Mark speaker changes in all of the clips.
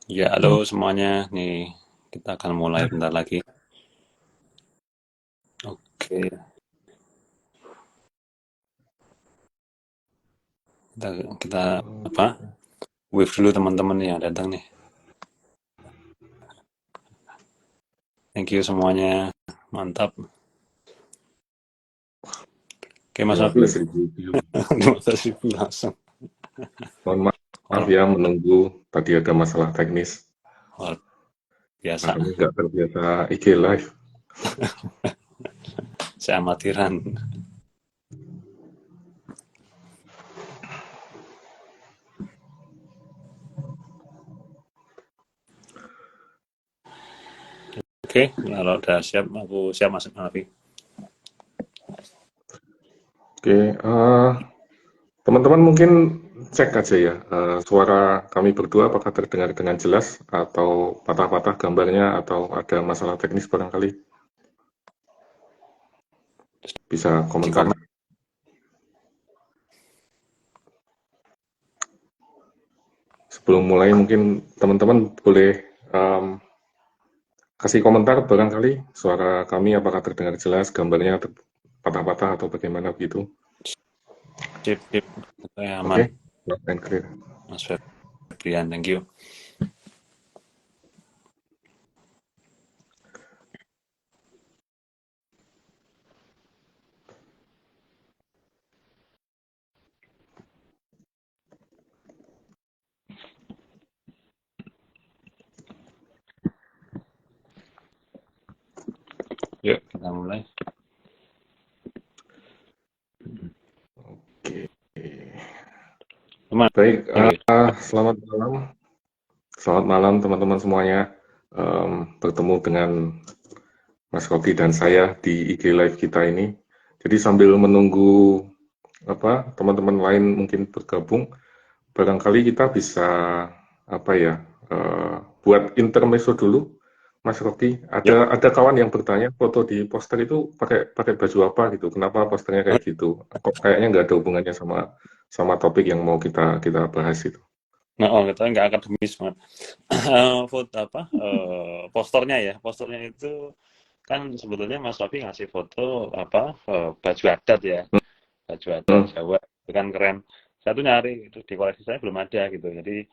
Speaker 1: Ya, halo semuanya. Nih, kita akan mulai bentar lagi. Oke, kita apa? Wave dulu teman-teman yang datang nih. Thank you semuanya. Mantap. Oke, Mas Novi.
Speaker 2: 15.000 view.
Speaker 1: 15.000 langsung.
Speaker 2: Mohon maaf
Speaker 1: Luar,
Speaker 2: ya menunggu, tadi ada masalah teknis.
Speaker 1: luar biasa.
Speaker 2: Kami nggak terbiasa IG Live.
Speaker 1: Saya amatiran. Oke, kalau udah siap, aku siap Mas Novi.
Speaker 2: Oke, teman-teman mungkin cek aja ya, suara kami berdua apakah terdengar dengan jelas atau patah-patah gambarnya atau ada masalah teknis barangkali. Bisa
Speaker 1: Di
Speaker 2: komentar.
Speaker 1: komen.
Speaker 2: Sebelum mulai mungkin teman-teman boleh em, kasih komentar barangkali suara kami apakah terdengar jelas, gambarnya patah-patah atau bagaimana begitu.
Speaker 1: Sip, sip. Oke, aman.
Speaker 2: Oke, loud and clear.
Speaker 1: Mas Febrian, thank you. Yuk, kita mulai.
Speaker 2: Oke.
Speaker 1: Teman,
Speaker 2: Baik,
Speaker 1: oke.
Speaker 2: selamat malam. Selamat malam teman-teman semuanya. Bertemu dengan Mas Koki dan saya di IG Live kita ini. Jadi sambil menunggu teman-teman lain mungkin bergabung, barangkali kita bisa apa ya buat intermezzo dulu, Mas Koki.
Speaker 1: Yuk.
Speaker 2: Ada kawan yang bertanya foto di poster itu pakai pakai baju apa gitu? Kenapa posternya kayak gitu? Kok kayaknya nggak ada hubungannya sama sama topik yang mau kita kita bahas itu.
Speaker 1: Nah, oh, kita nggak akademis banget. Foto apa? Posternya ya. Posternya itu kan sebetulnya Mas Rafi ngasih foto apa baju adat ya, baju adat
Speaker 2: Hmm,
Speaker 1: Jawa itu kan keren. Saya tuh nyari itu di koleksi saya belum ada gitu. Jadi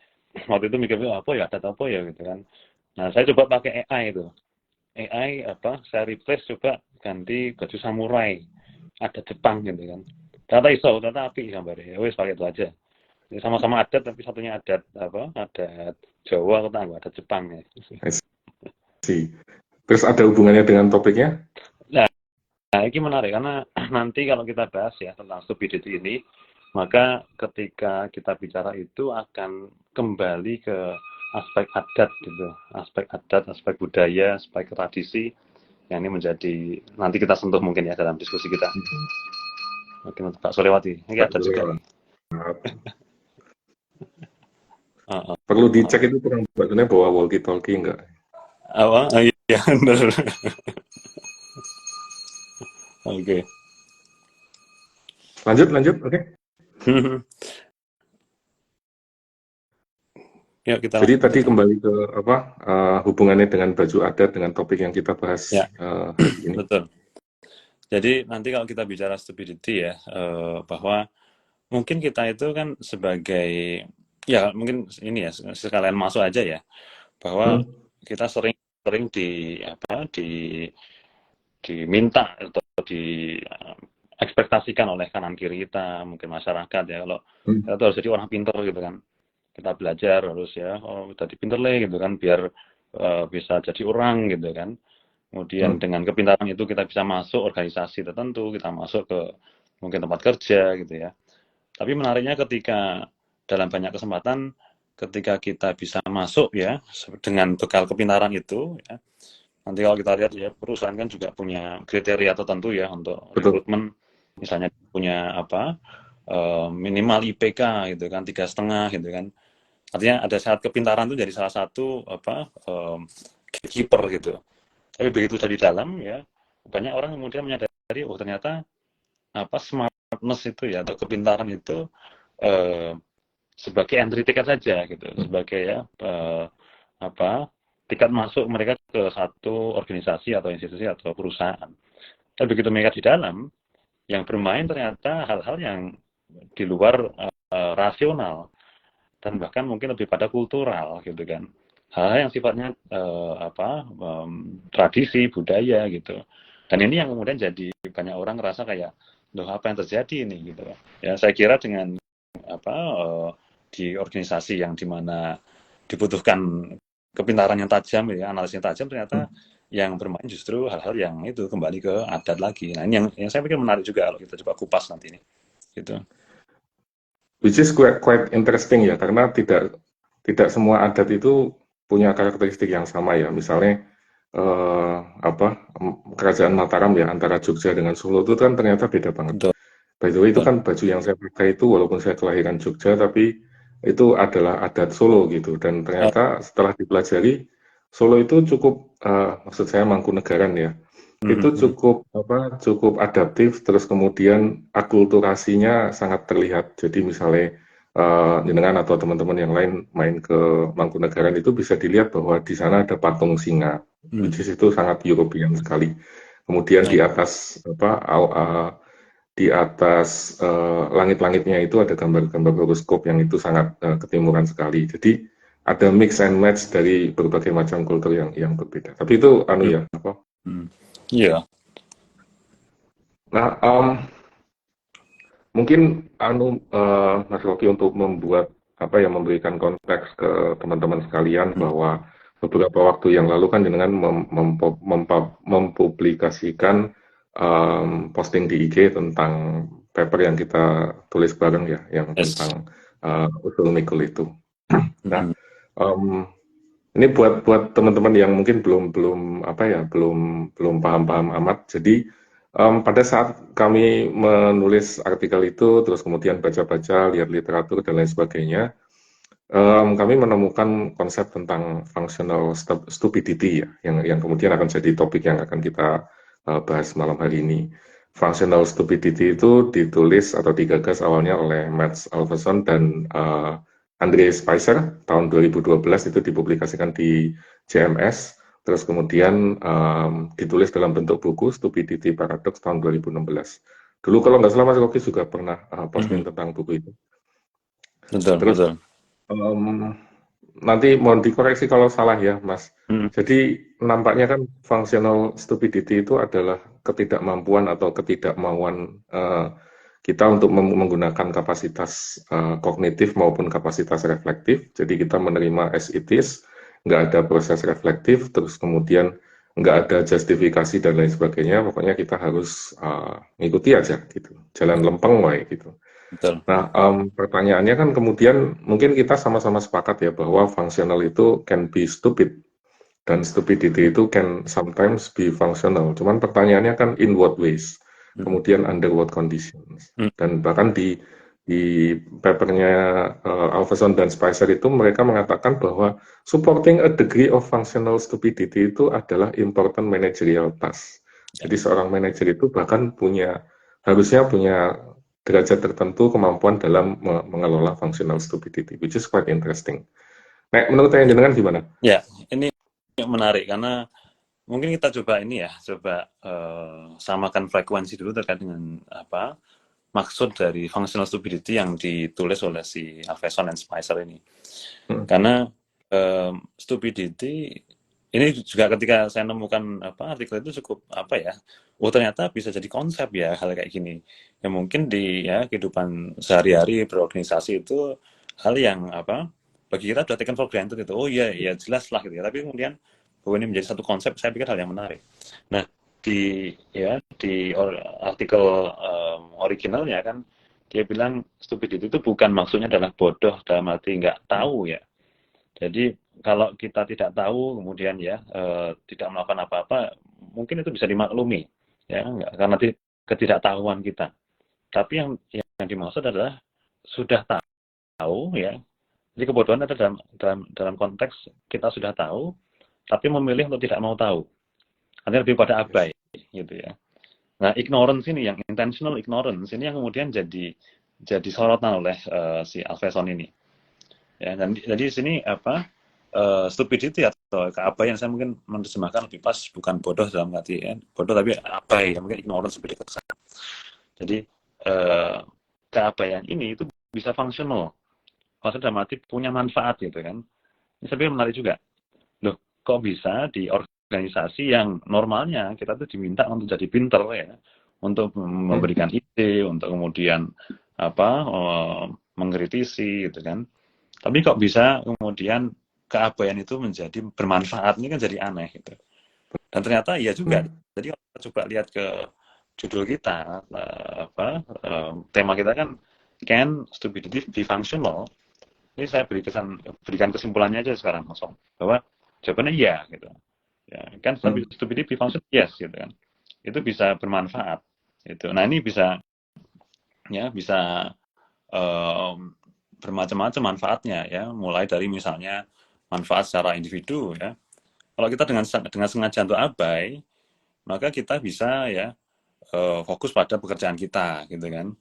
Speaker 1: waktu itu mikirnya apa ya adat apa ya gitu kan. Nah saya coba pakai AI itu. AI apa? Saya replace coba ganti baju samurai ada Jepang gitu kan. Ternyata iso, ternyata api gambarnya. Ya wes pakai itu aja. Jadi sama-sama adat tapi satunya adat apa? Adat Jawa atau adat Jepang ya.
Speaker 2: I see. Terus ada hubungannya dengan topiknya?
Speaker 1: Nah, Nah, ini menarik karena nanti kalau kita bahas ya tentang stupidity ini, maka ketika kita bicara itu akan kembali ke aspek adat gitu, aspek adat, aspek budaya, aspek tradisi yang ini menjadi nanti kita sentuh mungkin ya dalam diskusi kita. Mungkin untuk Kak Solewati, ini
Speaker 2: Tak
Speaker 1: ada
Speaker 2: boleh
Speaker 1: juga nih.
Speaker 2: lewat.
Speaker 1: Uh,
Speaker 2: Perlu dicek itu perangkatnya bawa walkie-talkie enggak?
Speaker 1: apa? Iya, benar. Oke.
Speaker 2: Lanjut, lanjut, oke.
Speaker 1: Yuk kita
Speaker 2: Jadi tadi
Speaker 1: lanjut.
Speaker 2: kembali ke apa hubungannya dengan baju adat dengan topik yang kita bahas
Speaker 1: Ya,
Speaker 2: hari ini.
Speaker 1: betul. Jadi nanti kalau kita bicara stupidity ya, bahwa mungkin kita itu kan sebagai ya mungkin ini ya sekalian masuk aja ya bahwa
Speaker 2: Hmm,
Speaker 1: kita sering sering di apa diminta atau di ekspektasikan oleh kanan kiri kita mungkin masyarakat ya kalau
Speaker 2: hmm,
Speaker 1: kita tuh harus jadi orang pintar gitu kan kita belajar harus ya oh jadi pintar lah gitu kan biar bisa jadi orang gitu kan kemudian
Speaker 2: hmm.
Speaker 1: dengan kepintaran itu kita bisa masuk organisasi tertentu kita masuk ke mungkin tempat kerja gitu ya tapi menariknya ketika dalam banyak kesempatan ketika kita bisa masuk ya dengan bekal kepintaran itu ya. Nanti kalau kita lihat ya perusahaan kan juga punya kriteria tertentu ya untuk
Speaker 2: Betul.
Speaker 1: rekrutmen misalnya punya apa minimal IPK gitu kan 3,5 gitu kan. Artinya ada syarat kepintaran itu jadi salah satu apa gatekeeper gitu. Tapi begitu sudah di dalam ya banyak orang kemudian menyadari oh ternyata apa smartness itu ya atau kepintaran itu eh, sebagai entry ticket saja gitu,
Speaker 2: Hmm,
Speaker 1: sebagai ya tiket masuk mereka ke satu organisasi atau institusi atau perusahaan. Dan begitu mereka di dalam, yang bermain ternyata hal-hal yang di luar rasional dan bahkan mungkin lebih pada kultural gitu kan. Hal-hal yang sifatnya tradisi, budaya gitu. Dan ini yang kemudian jadi banyak orang ngerasa kayak, loh apa yang terjadi ini gitu. Ya saya kira dengan di organisasi yang dimana dibutuhkan kepintaran yang tajam, ya, analisnya tajam, ternyata yang bermain justru hal-hal yang itu kembali ke adat lagi. Nah ini yang saya pikir menarik juga kalau kita coba kupas nanti ini, gitu.
Speaker 2: Which is quite interesting ya, karena tidak semua adat itu punya karakteristik yang sama ya. Misalnya kerajaan Mataram ya, antara Jogja dengan Solo itu kan ternyata beda banget.
Speaker 1: Betul.
Speaker 2: By the way, itu kan baju yang saya pakai itu walaupun saya kelahiran Jogja, tapi itu adalah adat Solo gitu. Dan ternyata setelah dipelajari, Solo itu cukup, maksud saya Mangkunegaran ya, itu cukup adaptif, terus kemudian akulturasinya sangat terlihat. Jadi misalnya jenengan atau teman-teman yang lain main ke Mangkunegaran itu bisa dilihat bahwa di sana ada patung singa, which is itu sangat European sekali. Kemudian di atas langit-langitnya itu ada gambar-gambar horoskop yang itu sangat ketimuran sekali. Jadi ada mix and match dari berbagai macam kultur yang berbeda. Tapi itu
Speaker 1: Iya.
Speaker 2: Nah, mungkin Mas Rocky untuk memberikan konteks ke teman-teman sekalian bahwa beberapa waktu yang lalu kan dengan mempublikasikan posting di IG tentang paper yang kita tulis bareng ya, yang tentang usul mikul itu. Nah, ini buat teman-teman yang mungkin belum paham-paham amat. Jadi pada saat kami menulis artikel itu, terus kemudian baca-baca, lihat literatur dan lain sebagainya, kami menemukan konsep tentang functional stupidity ya, yang kemudian akan jadi topik yang akan kita bahas malam hari ini. Functional stupidity itu ditulis atau digagas awalnya oleh Matt Alverson dan Andre Spicer tahun 2012, itu dipublikasikan di JMS, terus kemudian ditulis dalam bentuk buku Stupidity Paradox tahun 2016. Dulu kalau nggak salah Mas Rocky juga pernah posting tentang buku itu.
Speaker 1: Betul.
Speaker 2: Nanti mohon dikoreksi kalau salah ya Mas. Jadi nampaknya kan functional stupidity itu adalah ketidakmampuan atau ketidakmauan kita untuk menggunakan kapasitas kognitif maupun kapasitas reflektif. Jadi kita menerima as it is, nggak ada proses reflektif, terus kemudian nggak ada justifikasi dan lain sebagainya. Pokoknya kita harus ngikuti aja gitu, jalan lempeng wae gitu.
Speaker 1: Betul.
Speaker 2: Nah, pertanyaannya kan kemudian mungkin kita sama-sama sepakat ya bahwa functional itu can be stupid dan stupidity itu can sometimes be functional. Cuman pertanyaannya kan in what ways, kemudian under what conditions. Dan bahkan di papernya Alverson dan Spicer itu mereka mengatakan bahwa supporting a degree of functional stupidity itu adalah important managerial task. Jadi seorang manajer itu bahkan harusnya punya derajat tertentu kemampuan dalam mengelola functional stupidity, which is quite interesting. Nah, menurut saya dengan gimana?
Speaker 1: Ya, ini menarik karena mungkin kita coba samakan frekuensi dulu terkait dengan maksud dari functional stupidity yang ditulis oleh si Alverson dan Spicer ini. Karena stupidity ini juga ketika saya nemukan artikel itu cukup ternyata bisa jadi konsep ya hal kayak gini. Ya mungkin di kehidupan sehari-hari berorganisasi itu hal yang bagi kita sudah taken for granted itu. Oh iya jelas lah gitu ya. Tapi kemudian bahwa ini menjadi satu konsep, saya pikir hal yang menarik. Nah, di artikel originalnya kan dia bilang stupidity itu bukan maksudnya adalah bodoh dalam arti nggak tahu ya. Jadi kalau kita tidak tahu kemudian tidak melakukan apa-apa, mungkin itu bisa dimaklumi ya, karena ketidaktahuan kita. Tapi yang dimaksud adalah sudah tahu ya. Jadi kebodohan ada dalam konteks kita sudah tahu, tapi memilih untuk tidak mau tahu. Artinya lebih pada abai gitu ya. Nah, ignorance ini, yang intentional ignorance ini yang kemudian jadi sorotan oleh si Alverson ini. Ya, dan jadi di sini stupidity atau keabaian, saya mungkin menerjemahkan lebih pas, bukan bodoh dalam arti bodoh, tapi abai, mungkin ignorance lebih dekat. Jadi keabaian ini itu bisa fungsional dalam arti punya manfaat gitu kan. Ini saya pikir menarik juga. Loh, kok bisa di organisasi yang normalnya kita tuh diminta untuk jadi pinter ya, untuk memberikan ide, untuk kemudian mengkritisi gitu kan. Tapi kok bisa kemudian keabaian itu menjadi bermanfaat, ini kan jadi aneh gitu. Dan ternyata iya juga. Jadi kalau kita coba lihat ke judul kita, tema kita kan can stupidity be functional. Ini saya berikan kesimpulannya aja sekarang langsung, bahwa jawabannya iya gitu. Ya, kan stupidity be functional, yes gitu kan. Itu bisa bermanfaat. Itu. Nah ini bisa bermacam-macam manfaatnya ya, mulai dari misalnya manfaat secara individu ya. Kalau kita dengan sengaja untuk abai, maka kita bisa ya fokus pada pekerjaan kita gitu kan.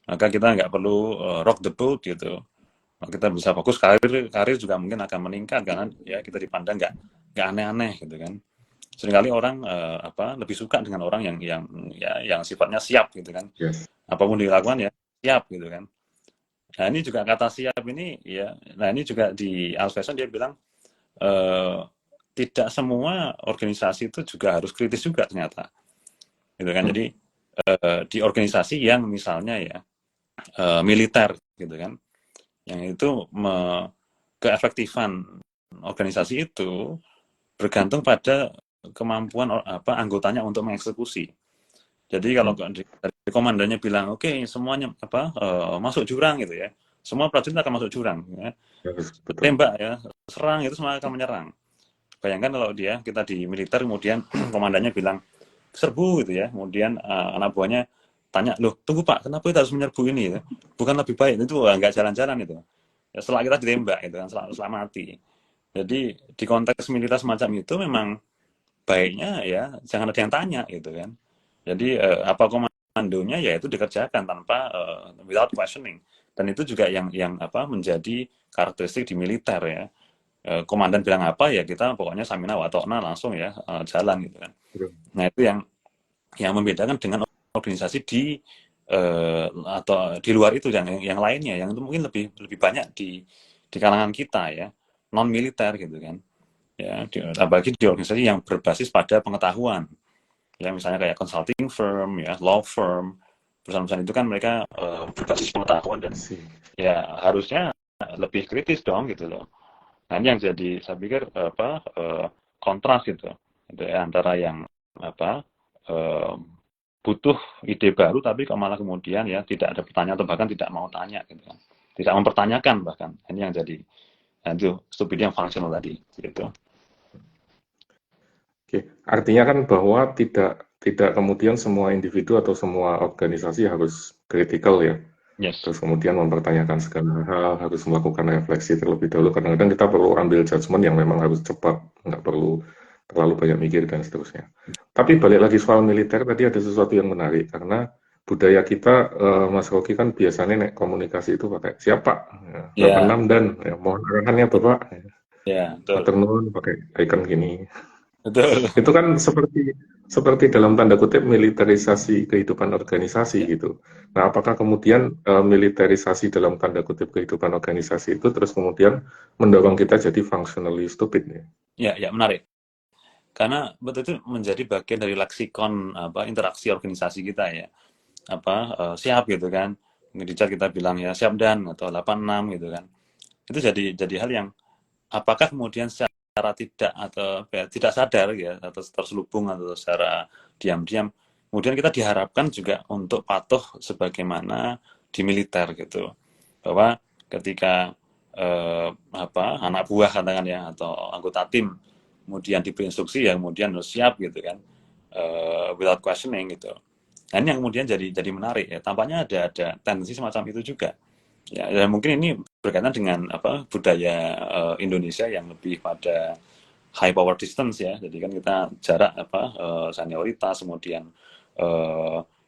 Speaker 1: Maka kita nggak perlu rock the boat gitu. Kita bisa fokus karir juga mungkin akan meningkat karena ya kita dipandang nggak aneh-aneh gitu kan. Seringkali orang lebih suka dengan orang yang sifatnya siap gitu kan.
Speaker 2: Yes.
Speaker 1: Apapun dilakukan ya siap gitu kan. Nah ini juga kata siap ini ya. Nah ini juga di Alfredson dia bilang tidak semua organisasi itu juga harus kritis juga ternyata, gitu kan. Jadi di organisasi yang misalnya ya militer gitu kan, yang itu keefektifan organisasi itu bergantung pada kemampuan anggotanya untuk mengeksekusi. Jadi kalau dari komandannya bilang oke, semuanya masuk jurang gitu ya, semua prajurit akan masuk jurang ya. Tembak ya, serang, itu semua akan menyerang. Bayangkan kalau kita di militer kemudian komandannya bilang serbu gitu ya, kemudian anak buahnya tanya, loh tunggu Pak, kenapa kita harus menyerbu ini ya? Bukan lebih baik, itu nggak jalan-jalan itu ya, setelah kita ditembak gitu kan, setelah mati. Jadi di konteks militer semacam itu memang baiknya ya jangan ada yang tanya gitu kan. Jadi apa komandonya ya itu dikerjakan tanpa without questioning. Dan itu juga yang menjadi karakteristik di militer ya. Komandan bilang apa ya kita pokoknya samina wa ta'na langsung ya jalan gitu kan. Nah itu yang membedakan dengan organisasi atau di luar itu yang lainnya, yang itu mungkin lebih banyak di kalangan kita ya, non militer gitu kan ya, apalagi di organisasi yang berbasis pada pengetahuan ya, misalnya kayak consulting firm ya, law firm, perusahaan-perusahaan itu kan mereka berbasis pengetahuan dan ya harusnya lebih kritis dong gitu loh. Nah ini yang jadi saya pikir kontras gitu ya, antara yang butuh ide baru tapi kok malah kemudian ya tidak ada pertanyaan atau bahkan tidak mau tanya gitu kan, tidak mempertanyakan bahkan. Ini yang jadi itu stupidity yang fungsional tadi gitu.
Speaker 2: Oke, artinya kan bahwa tidak kemudian semua individu atau semua organisasi harus kritikal ya.
Speaker 1: Yes.
Speaker 2: Terus kemudian mempertanyakan segala hal, harus melakukan refleksi terlebih dahulu. Kadang-kadang kita perlu ambil judgement yang memang harus cepat, nggak perlu terlalu banyak mikir dan seterusnya. Tapi balik lagi soal militer, tadi ada sesuatu yang menarik, karena budaya kita, Mas Rocky kan biasanya komunikasi itu pakai siapa, ya, 86 dan ya, mohon arahannya Bapak,
Speaker 1: ya,
Speaker 2: Paternon pakai icon gini.
Speaker 1: Betul.
Speaker 2: Itu kan seperti dalam tanda kutip militerisasi kehidupan organisasi gitu. Nah, apakah kemudian militerisasi dalam tanda kutip kehidupan organisasi itu terus kemudian mendorong kita jadi functionally stupid ya?
Speaker 1: Ya, menarik. Karena betul itu menjadi bagian dari leksikon interaksi organisasi kita ya. Siap gitu kan. Di chat kita bilang ya siap dan atau 86 gitu kan. Itu jadi hal yang apakah kemudian secara tidak sadar ya, atau terselubung atau secara diam-diam kemudian kita diharapkan juga untuk patuh sebagaimana di militer gitu, bahwa ketika anak buah katakan ya atau anggota tim kemudian diberi instruksi ya kemudian harus siap gitu kan, without questioning gitu. Nah ini yang kemudian jadi menarik ya, tampaknya ada tendensi semacam itu juga ya, dan mungkin ini berkaitan dengan budaya Indonesia yang lebih pada high power distance ya. Jadi kan kita jarak senioritas kemudian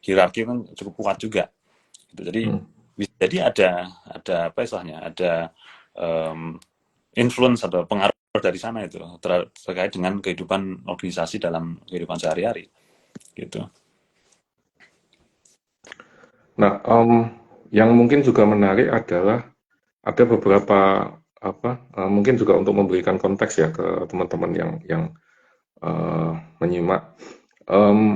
Speaker 1: hierarki kan cukup kuat juga. Gitu. Jadi bisa jadi ada apa istilahnya, ada influence atau pengaruh dari sana itu terkait dengan kehidupan organisasi dalam kehidupan sehari-hari gitu.
Speaker 2: Nah, yang mungkin juga menarik adalah ada beberapa mungkin juga untuk memberikan konteks ya ke teman-teman yang menyimak.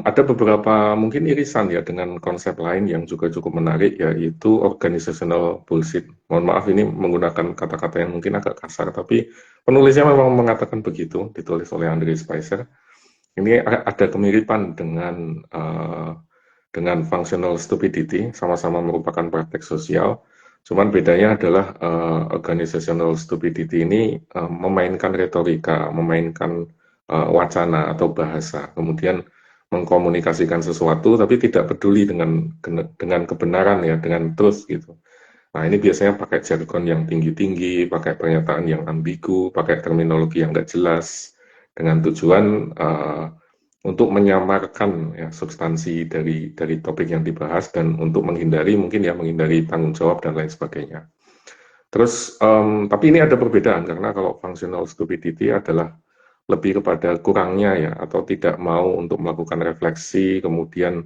Speaker 2: Ada beberapa mungkin irisan ya dengan konsep lain yang juga cukup menarik, yaitu organizational bullshit. Mohon maaf ini menggunakan kata-kata yang mungkin agak kasar, tapi penulisnya memang mengatakan begitu, ditulis oleh Andre Spicer. Ini ada kemiripan dengan functional stupidity, sama-sama merupakan praktek sosial. Cuman bedanya adalah organizational stupidity ini memainkan retorika, memainkan wacana atau bahasa, kemudian mengkomunikasikan sesuatu tapi tidak peduli dengan kebenaran ya, dengan truth gitu. Nah, ini biasanya pakai jargon yang tinggi-tinggi, pakai pernyataan yang ambigu, pakai terminologi yang nggak jelas, dengan tujuan untuk menyamarkan ya, substansi dari topik yang dibahas dan untuk menghindari tanggung jawab dan lain sebagainya. Terus, tapi ini ada perbedaan karena kalau functional stupidity adalah lebih kepada kurangnya ya, atau tidak mau untuk melakukan refleksi, kemudian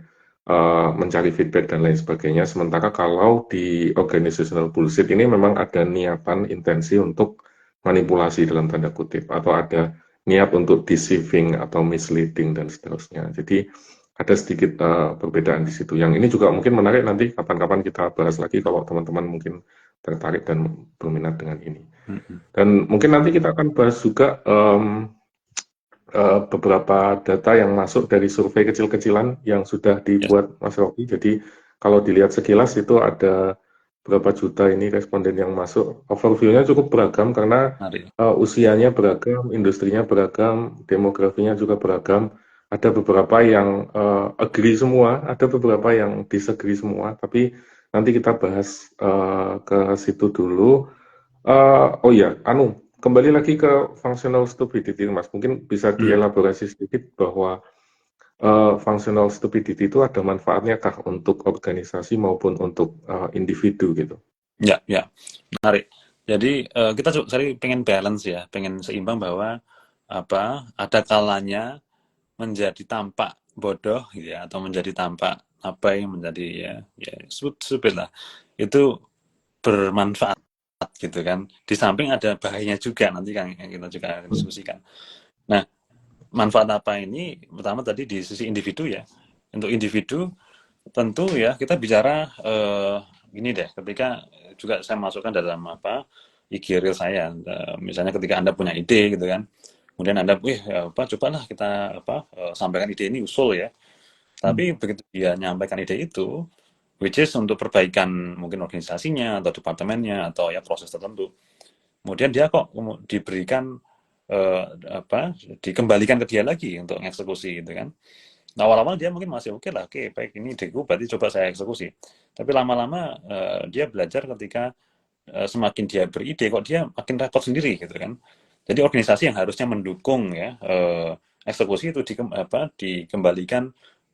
Speaker 2: mencari feedback dan lain sebagainya. Sementara kalau di organizational bullshit ini memang ada niatan, intensi untuk manipulasi dalam tanda kutip, atau ada niat untuk deceiving atau misleading dan seterusnya. Jadi ada sedikit perbedaan di situ. Yang ini juga mungkin menarik, nanti kapan-kapan kita bahas lagi kalau teman-teman mungkin tertarik dan berminat dengan ini. Dan mungkin nanti kita akan bahas juga beberapa data yang masuk dari survei kecil-kecilan yang sudah dibuat Mas Rocky. Jadi kalau dilihat sekilas itu ada berapa juta ini responden yang masuk. Overview-nya cukup beragam karena usianya beragam, industrinya beragam, demografinya juga beragam. Ada beberapa yang agree semua, ada beberapa yang disagree semua. Tapi nanti kita bahas ke situ dulu. Oh ya, kembali lagi ke functional stupidity, Mas. Mungkin bisa dielaborasi sedikit bahwa functional stupidity itu ada manfaatnya kah untuk organisasi maupun untuk individu gitu?
Speaker 1: Ya, menarik. Jadi kita pengen balance ya, pengen seimbang bahwa ada kalanya menjadi tampak bodoh ya, atau menjadi tampak yang menjadi ya stupid lah. Itu bermanfaat gitu kan. Di samping ada bahayanya juga nanti kan yang kita juga akan diskusikan. Nah, manfaat apa ini? Pertama tadi di sisi individu ya. Untuk individu tentu ya kita bicara gini deh, ketika juga saya masukkan dalam IG reel saya, misalnya ketika Anda punya ide gitu kan, kemudian Anda cobalah kita sampaikan ide ini, usul ya. Tapi begitu dia nyampaikan ide itu, which is untuk perbaikan mungkin organisasinya atau departemennya atau ya proses tertentu, kemudian dia kok diberikan dikembalikan ke dia lagi untuk eksekusi gitu kan. Nah, awal-awal dia mungkin masih oke lah, oke baik ini ideku berarti coba saya eksekusi. Tapi lama-lama dia belajar ketika semakin dia beride kok dia makin repot sendiri gitu kan. Jadi organisasi yang harusnya mendukung ya eksekusi itu dikembalikan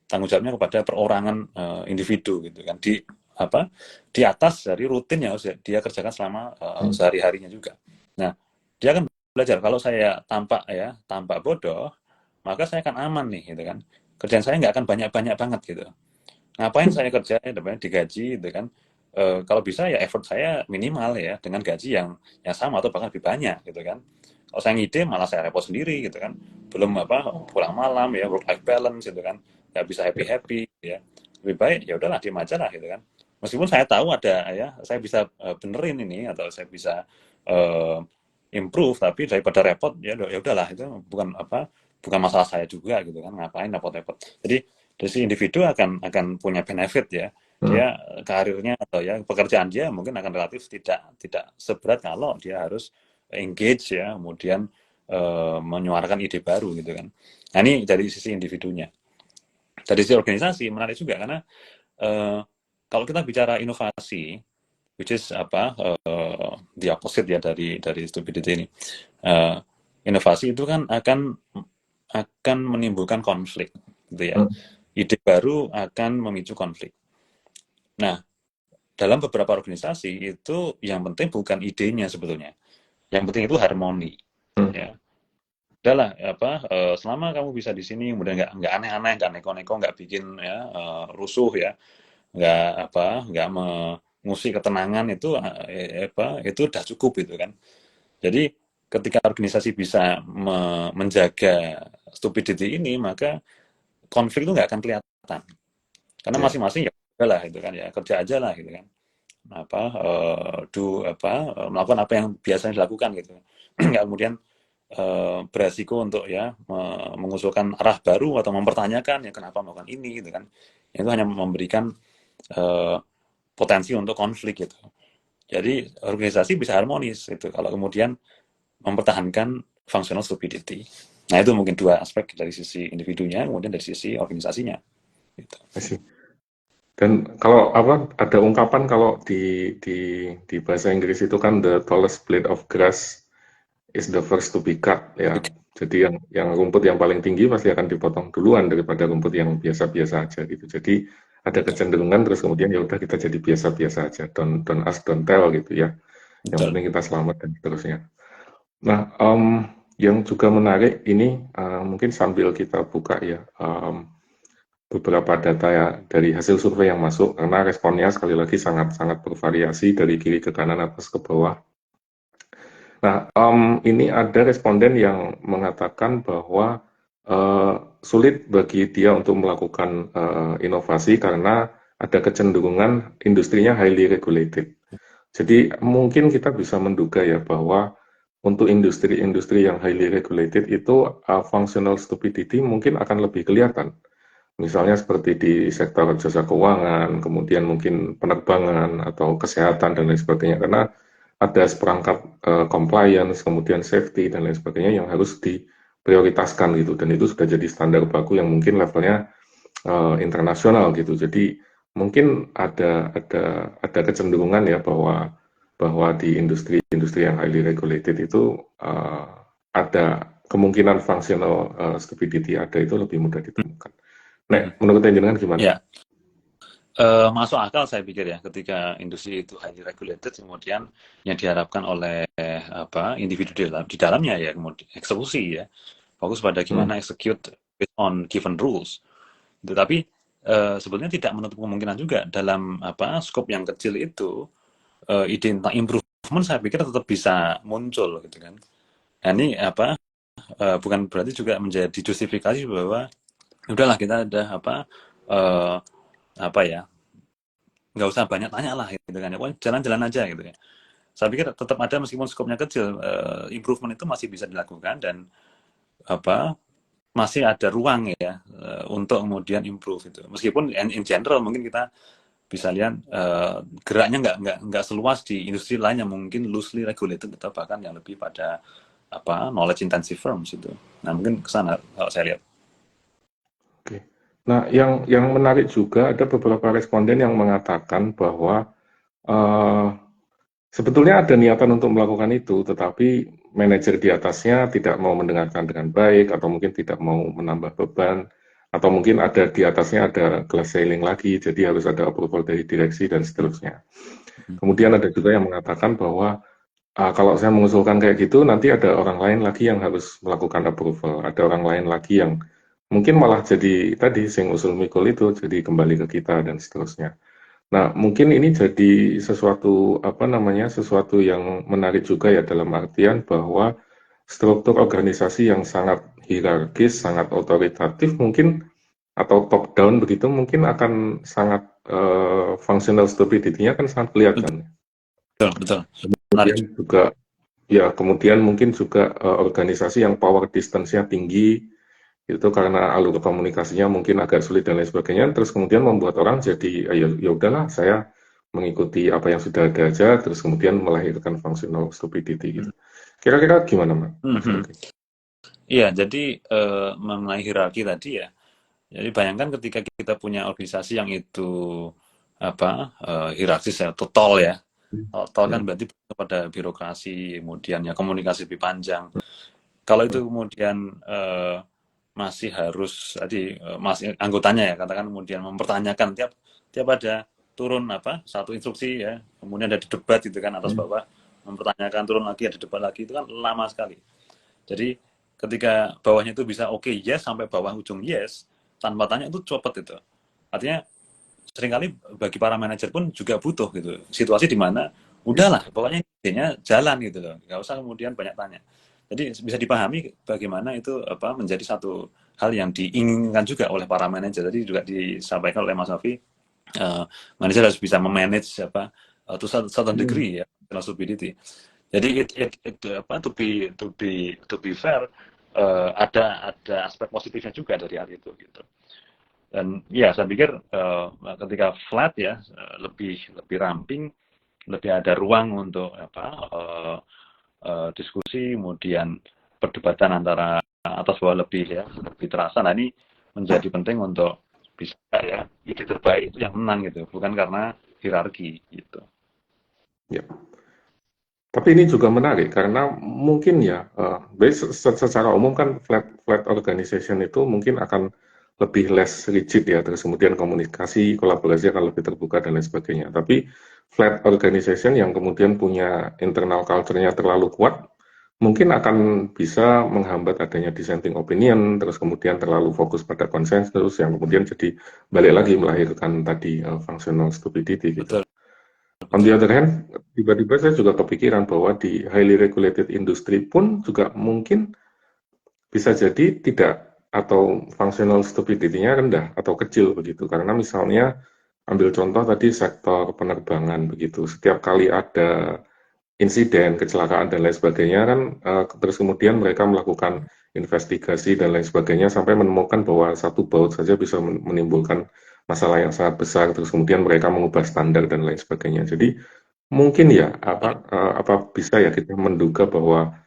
Speaker 1: tanggung jawabnya kepada perorangan individu gitu kan, di atas dari rutin yang harus dia kerjakan selama sehari-harinya juga. Nah, dia akan belajar kalau saya tampak bodoh, maka saya akan aman nih gitu kan. Kerjaan saya nggak akan banyak-banyak banget gitu. Ngapain saya kerja digaji gitu kan. Kalau bisa ya effort saya minimal ya dengan gaji yang sama atau bahkan lebih banyak gitu kan. Kalau saya ngide malah saya repot sendiri gitu kan. Belum pulang malam ya, work life balance gitu kan. Nggak bisa happy ya. Lebih baik ya udahlah diem aja lah gitu kan. Meskipun saya tahu ada ya, saya bisa benerin ini atau saya bisa improve, tapi daripada repot ya udahlah itu bukan masalah saya juga gitu kan, ngapain repot-repot. Jadi dari si individu akan punya benefit ya, dia karirnya atau ya pekerjaan dia mungkin akan relatif tidak seberat kalau dia harus engage ya, kemudian menyuarakan ide baru gitu kan. Nah, ini dari sisi individunya. Dari sisi organisasi menarik juga karena kalau kita bicara inovasi, which is the opposite ya dari stupidity ini. Inovasi itu kan akan menimbulkan konflik gitu ya. Ide baru akan memicu konflik. Nah, dalam beberapa organisasi itu yang penting bukan idenya sebetulnya. Yang penting itu harmoni. ya udahlah selama kamu bisa di sini kemudian nggak aneh-aneh, nggak neko-neko, nggak bikin ya rusuh ya, nggak mengusik ketenangan, itu udah cukup gitu kan. Jadi ketika organisasi bisa menjaga stupidity ini, maka konflik itu nggak akan kelihatan karena
Speaker 2: Ya.
Speaker 1: masing-masing ya udahlah itu kan, ya kerja aja lah gitu kan, melakukan apa yang biasanya dilakukan gitu. Nggak kemudian beresiko untuk ya mengusulkan arah baru atau mempertanyakan ya kenapa melakukan ini gitu kan. Itu hanya memberikan eh, potensi untuk konflik gitu. Jadi organisasi bisa harmonis itu kalau kemudian mempertahankan functional stupidity. Nah itu mungkin dua aspek, dari sisi individunya kemudian dari sisi organisasinya gitu.
Speaker 2: Masih. Dan kalau apa ada ungkapan kalau di bahasa Inggris itu kan the tallest blade of grass is the first to be cut ya. Jadi yang rumput yang paling tinggi pasti akan dipotong duluan daripada rumput yang biasa-biasa aja gitu. Jadi ada kecenderungan terus kemudian ya udah kita jadi biasa-biasa aja. Don't ask, don't tell gitu ya. Yang
Speaker 1: Betul.
Speaker 2: penting kita selamat dan seterusnya. Nah, yang juga menarik ini mungkin sambil kita buka ya beberapa data ya dari hasil survei yang masuk karena responnya sekali lagi sangat-sangat bervariasi dari kiri ke kanan atas ke bawah. Nah, ini ada responden yang mengatakan bahwa sulit bagi dia untuk melakukan inovasi karena ada kecenderungan industrinya highly regulated. Jadi mungkin kita bisa menduga ya bahwa untuk industri-industri yang highly regulated itu functional stupidity mungkin akan lebih kelihatan. Misalnya seperti di sektor jasa keuangan, kemudian mungkin penerbangan atau kesehatan dan lain sebagainya. Karena ada seperangkat compliance, kemudian safety dan lain sebagainya yang harus diprioritaskan gitu. Dan itu sudah jadi standar baku yang mungkin levelnya internasional gitu. Jadi mungkin ada kecenderungan ya bahwa di industri-industri yang highly regulated itu ada kemungkinan functional stupidity ada itu lebih mudah ditemukan. Nah, menurut jenengan gimana?
Speaker 1: Ya, masuk akal saya pikir ya, ketika industri itu highly regulated, kemudian yang diharapkan oleh individu di dalamnya ya kemudian eksekusi ya, fokus pada gimana execute based on given rules. Tetapi sebetulnya tidak menutup kemungkinan juga dalam scope yang kecil itu ide tentang improvement saya pikir tetap bisa muncul gitu kan. Nah, ini bukan berarti juga menjadi justifikasi bahwa udahlah kita ada eh, nggak usah banyak tanya lah gitu kan ya, jalan-jalan aja gitu ya. Saya pikir tetap ada meskipun skopnya kecil, improvement itu masih bisa dilakukan dan masih ada ruang ya untuk kemudian improve itu. Meskipun in general mungkin kita bisa lihat geraknya nggak seluas di industri lain yang mungkin loosely regulated atau bahkan yang lebih pada knowledge intensive firms itu. Nah mungkin ke sana kalau saya lihat.
Speaker 2: Oke. Nah, yang menarik juga ada beberapa responden yang mengatakan bahwa sebetulnya ada niatan untuk melakukan itu, tetapi manajer di atasnya tidak mau mendengarkan dengan baik, atau mungkin tidak mau menambah beban, atau mungkin ada di atasnya ada glass ceiling lagi, jadi harus ada approval dari direksi dan seterusnya. Kemudian ada juga yang mengatakan bahwa kalau saya mengusulkan kayak gitu, nanti ada orang lain lagi yang harus melakukan approval, ada orang lain lagi yang mungkin malah jadi tadi sing usul mikul itu jadi kembali ke kita dan seterusnya. Nah, mungkin ini jadi sesuatu sesuatu yang menarik juga ya dalam artian bahwa struktur organisasi yang sangat hierarkis, sangat otoritatif mungkin atau top down begitu mungkin akan sangat functional stupidity-nya kan sangat kelihatan.
Speaker 1: Betul, betul. Menarik.
Speaker 2: Kemudian juga ya kemudian mungkin juga organisasi yang power distance-nya tinggi itu karena alur komunikasinya mungkin agak sulit dan lain sebagainya, terus kemudian membuat orang jadi ya udahlah saya mengikuti apa yang sudah ada aja, terus kemudian melahirkan functional stupidity gitu. Kira-kira gimana, Mas?
Speaker 1: Iya, jadi mengenai hierarki tadi ya. Jadi bayangkan ketika kita punya organisasi yang itu hierarkis ya, total ya. Total kan berarti pada birokrasi, kemudian ya komunikasi lebih panjang. Kalau itu kemudian masih harus tadi masih anggotanya ya katakan kemudian mempertanyakan tiap ada turun satu instruksi ya, kemudian ada debat gitu kan atas bawah, mempertanyakan turun lagi ada debat lagi, itu kan lama sekali. Jadi ketika bawahnya itu bisa oke yes sampai bawah ujung yes tanpa tanya itu cepet itu. Artinya seringkali bagi para manajer pun juga butuh gitu situasi di mana udahlah pokoknya idenya jalan gitu loh, nggak usah kemudian banyak tanya. Jadi bisa dipahami bagaimana itu menjadi satu hal yang diinginkan juga oleh para manajer. Tadi juga disampaikan oleh Mas Novi, manajer harus bisa memanage to certain degree ya stupidity. Jadi to be fair, ada aspek positifnya juga dari hal itu gitu. Dan ya saya pikir ketika flat ya lebih ramping, lebih ada ruang untuk diskusi, kemudian perdebatan antara atas bawah lebih terasa. Nah ini menjadi penting untuk bisa ya ide terbaik itu yang menang gitu, bukan karena hierarki gitu.
Speaker 2: Ya. Tapi ini juga menarik karena mungkin ya, secara umum kan flat organization itu mungkin akan lebih less rigid ya, terus kemudian komunikasi, kolaborasi akan lebih terbuka dan lain sebagainya. Tapi flat organization yang kemudian punya internal culture-nya terlalu kuat, mungkin akan bisa menghambat adanya dissenting opinion, terus kemudian terlalu fokus pada konsensus yang kemudian jadi balik lagi melahirkan tadi functional stupidity gitu.
Speaker 1: Betul.
Speaker 2: On the other hand, tiba-tiba saya juga kepikiran bahwa di highly regulated industry pun juga mungkin bisa jadi tidak atau functional stupidity-nya rendah atau kecil begitu. Karena misalnya ambil contoh tadi sektor penerbangan begitu. Setiap kali ada insiden, kecelakaan dan lain sebagainya kan terus kemudian mereka melakukan investigasi dan lain sebagainya sampai menemukan bahwa satu baut saja bisa menimbulkan masalah yang sangat besar, terus kemudian mereka mengubah standar dan lain sebagainya. Jadi mungkin ya apa bisa ya kita menduga bahwa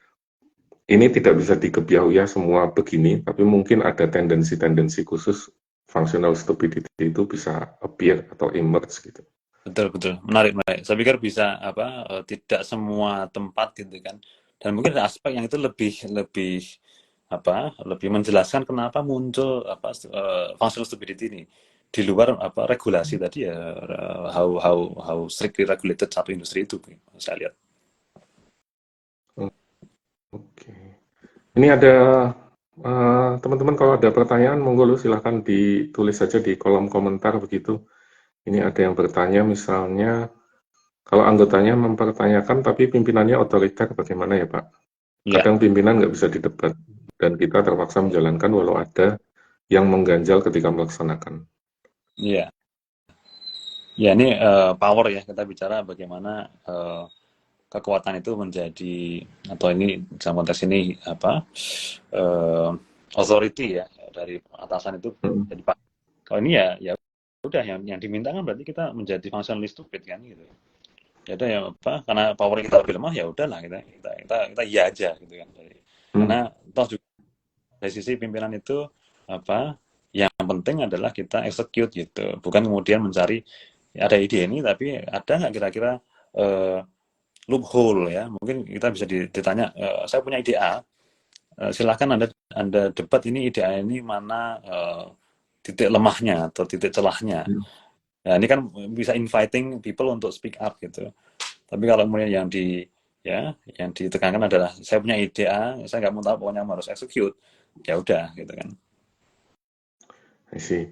Speaker 2: ini tidak bisa dikebiahui ya semua begini, tapi mungkin ada tendensi-tendensi khusus functional stupidity itu bisa appear atau emerge gitu.
Speaker 1: Betul, menarik. Saya pikir bisa tidak semua tempat gitu kan. Dan mungkin ada aspek yang itu lebih menjelaskan kenapa muncul functional stupidity ini di luar regulasi tadi ya, how strictly regulated satu industri itu saya lihat.
Speaker 2: Oke. Ini ada teman-teman kalau ada pertanyaan monggo lu silahkan ditulis saja di kolom komentar begitu. Ini ada yang bertanya misalnya kalau anggotanya mempertanyakan tapi pimpinannya otoriter bagaimana ya Pak? Kadang pimpinan nggak bisa didebat dan kita terpaksa menjalankan walau ada yang mengganjal ketika melaksanakan.
Speaker 1: Iya. Ya ini power ya, kita bicara bagaimana kekuatan itu menjadi, atau ini dalam konteks ini authority ya dari atasan itu jadi pak. Kalau ini ya udah yang diminta kan berarti kita menjadi functionally stupid kan gitu. Ya udah ya karena power kita lebih lemah ya udahlah kita iya aja gitu kan. Karena toh juga dari sisi pimpinan itu yang penting adalah kita execute gitu, bukan kemudian mencari ada ide ini tapi ada nggak kira-kira loophole ya. Mungkin kita bisa ditanya, saya punya ide A, silahkan anda debat ini ide A ini mana titik lemahnya atau titik celahnya. Nah, ini kan bisa inviting people untuk speak up gitu. Tapi kalau kemudian yang ditekankan adalah saya punya ide A, saya nggak mau tahu pokoknya harus execute, ya udah gitu kan.
Speaker 2: I see.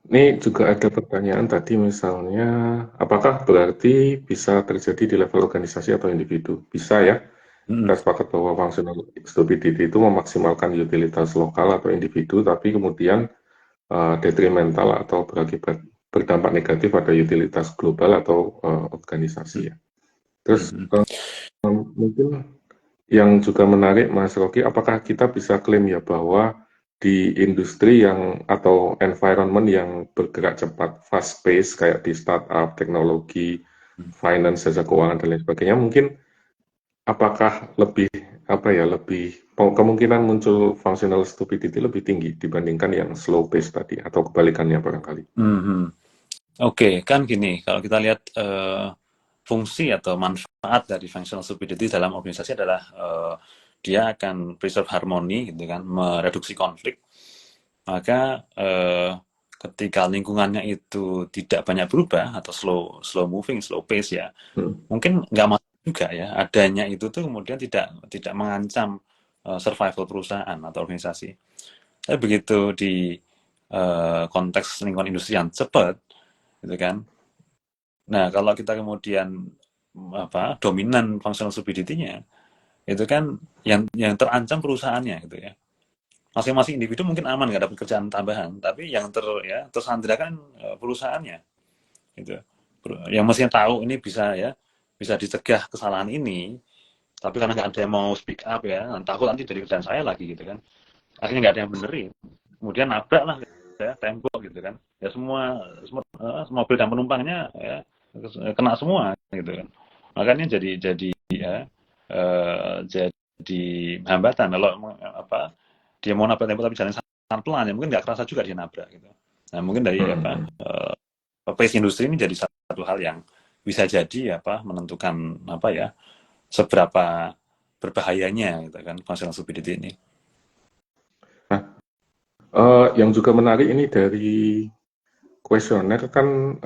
Speaker 2: Ini juga ada pertanyaan tadi misalnya, apakah berarti bisa terjadi di level organisasi atau individu? Bisa ya. Kita sepakat bahwa functional stupidity itu memaksimalkan utilitas lokal atau individu, tapi kemudian detrimental atau berdampak negatif pada utilitas global atau organisasi ya. Terus mungkin yang juga menarik Mas Rocky, apakah kita bisa klaim ya bahwa di industri yang atau environment yang bergerak cepat, fast pace kayak di startup, teknologi, finance, jasa keuangan dan lain sebagainya, mungkin apakah lebih kemungkinan muncul functional stupidity lebih tinggi dibandingkan yang slow pace tadi atau kebalikannya barangkali?
Speaker 1: Oke, kan gini, kalau kita lihat fungsi atau manfaat dari functional stupidity dalam organisasi adalah dia akan preserve harmoni gitu kan, mereduksi konflik. Maka ketika lingkungannya itu tidak banyak berubah atau slow moving, slow pace ya, mungkin nggak masalah juga ya. Adanya itu tuh kemudian tidak mengancam survival perusahaan atau organisasi. Tapi begitu di konteks lingkungan industri yang cepat, gitu kan. Nah, kalau kita kemudian dominan functional stupidity-nya, itu kan yang terancam perusahaannya gitu ya. Masing-masing individu mungkin aman nggak dapat kerjaan tambahan, tapi yang tersandra kan perusahaannya gitu. Yang mestinya tahu ini bisa dicegah kesalahan ini, tapi karena nggak ada yang mau speak up ya, takut nanti jadi kerjaan saya lagi gitu kan. Akhirnya nggak ada yang benerin. Kemudian nabrak lah ya, tembok gitu kan. Ya semua mobil dan penumpangnya ya kena semua gitu kan. Makanya jadi hambatan kalau dia mau nabrak tembok tapi jalan sangat pelan ya mungkin nggak kerasa juga dia nabrak gitu. Nah mungkin dari pace industri ini jadi satu hal yang bisa jadi menentukan seberapa berbahayanya gitu kan functional stupidity ini.
Speaker 2: Nah, yang juga menarik ini dari kuesioner kan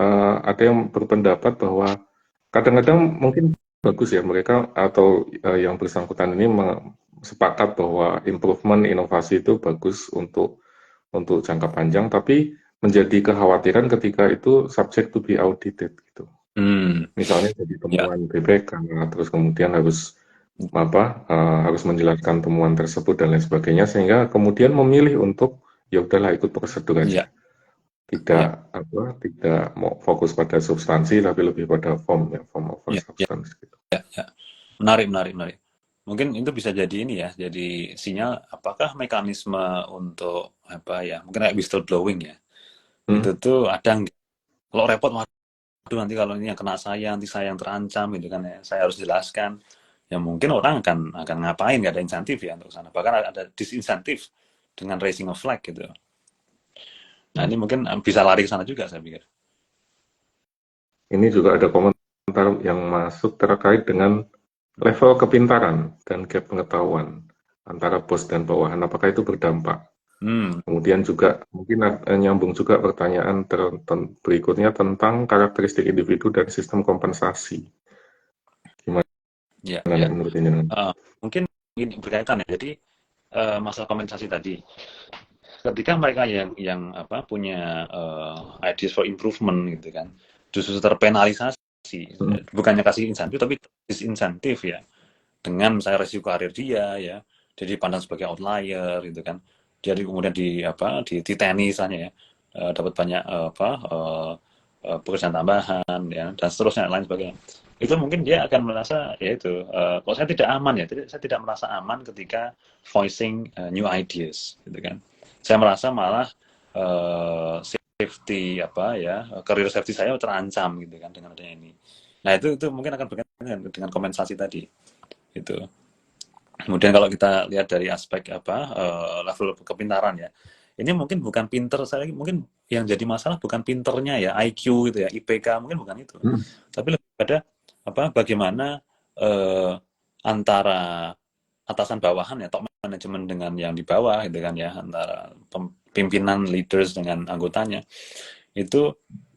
Speaker 2: ada yang berpendapat bahwa kadang-kadang mungkin bagus ya mereka atau yang bersangkutan ini sepakat bahwa improvement inovasi itu bagus untuk jangka panjang, tapi menjadi kekhawatiran ketika itu subject to be audited gitu. Misalnya jadi temuan BPK, terus kemudian harus harus menjelaskan temuan tersebut dan lain sebagainya, sehingga kemudian memilih untuk ya udahlah ikut prosedur aja. Tidak mau fokus pada substansi tapi lebih pada form over substance gitu.
Speaker 1: Menarik. Mungkin itu bisa jadi ini ya, jadi sinyal apakah mekanisme untuk mungkin kayak whistleblowing ya. Itu tuh ada kalau repot, waduh nanti kalau ini yang kena saya, nanti saya yang terancam gitu kan ya. Saya harus jelaskan. Ya mungkin orang akan ngapain, nggak ada insentif ya untuk sana. Bahkan ada disinsentif dengan raising a flag gitu. Nah ini mungkin bisa lari ke sana juga saya pikir.
Speaker 2: Ini juga ada komentar yang masuk terkait dengan level kepintaran dan gap pengetahuan antara bos dan bawahan. Apakah itu berdampak? Kemudian juga mungkin nyambung juga pertanyaan berikutnya tentang karakteristik individu dan sistem kompensasi. Gimana menurut ini?
Speaker 1: Mungkin ini berkaitan ya. Jadi masalah kompensasi tadi. Ketika mereka yang punya ideas for improvement gitu kan, justru terpenalisasi, bukannya kasih insentif tapi disinsentif ya, dengan misalnya resiko karir dia ya, jadi dipandang sebagai outlier gitu kan, jadi kemudian diteni misalnya ya, dapat banyak pekerjaan tambahan ya dan seterusnya lain sebagainya. Itu mungkin dia akan merasa ya itu kok saya tidak aman ya, saya tidak merasa aman ketika voicing new ideas gitu kan. Saya merasa malah safety career safety saya terancam gitu kan dengan adanya ini. Nah itu mungkin akan berkaitan dengan kompensasi tadi itu. Kemudian kalau kita lihat dari aspek level kepintaran ya, ini mungkin bukan pinter, saya mungkin yang jadi masalah bukan pinternya ya, IQ gitu ya, IPK mungkin bukan itu, tapi lebih pada bagaimana antara atasan bawahan ya, top management dengan yang di bawah gitu kan ya, antara pimpinan leaders dengan anggotanya itu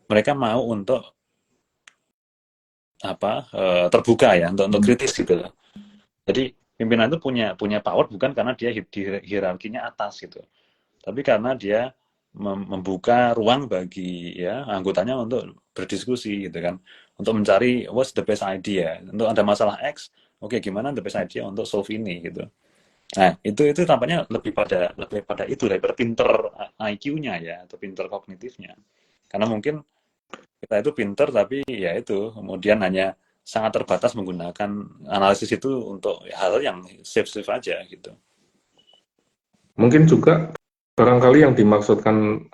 Speaker 1: mereka mau untuk terbuka ya, untuk kritis gitu loh. Jadi pimpinan itu punya power bukan karena dia hierarkinya atas gitu, tapi karena dia membuka ruang bagi anggotanya untuk berdiskusi gitu kan, untuk mencari what's the best idea, untuk ada masalah X, oke, gimana the best idea untuk solve ini gitu. Nah itu tampaknya lebih pada itu daripada pinter IQ-nya ya, atau pinter kognitifnya, karena mungkin kita itu pinter tapi ya itu kemudian hanya sangat terbatas menggunakan analisis itu untuk hal yang safe aja gitu.
Speaker 2: Mungkin juga barangkali yang dimaksudkan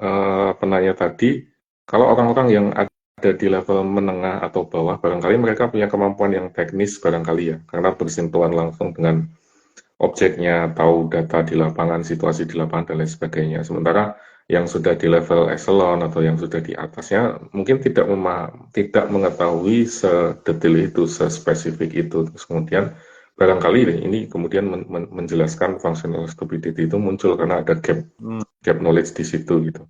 Speaker 2: penanya tadi, kalau orang-orang yang ada di level menengah atau bawah, barangkali mereka punya kemampuan yang teknis barangkali ya, karena bersentuhan langsung dengan objeknya, tahu data di lapangan, situasi di lapangan dan lain sebagainya. Sementara yang sudah di level eselon atau yang sudah di atasnya mungkin tidak mengetahui sedetail itu, sespesifik itu. Terus kemudian barangkali ini kemudian menjelaskan functional stupidity itu muncul karena ada gap knowledge di situ gitu.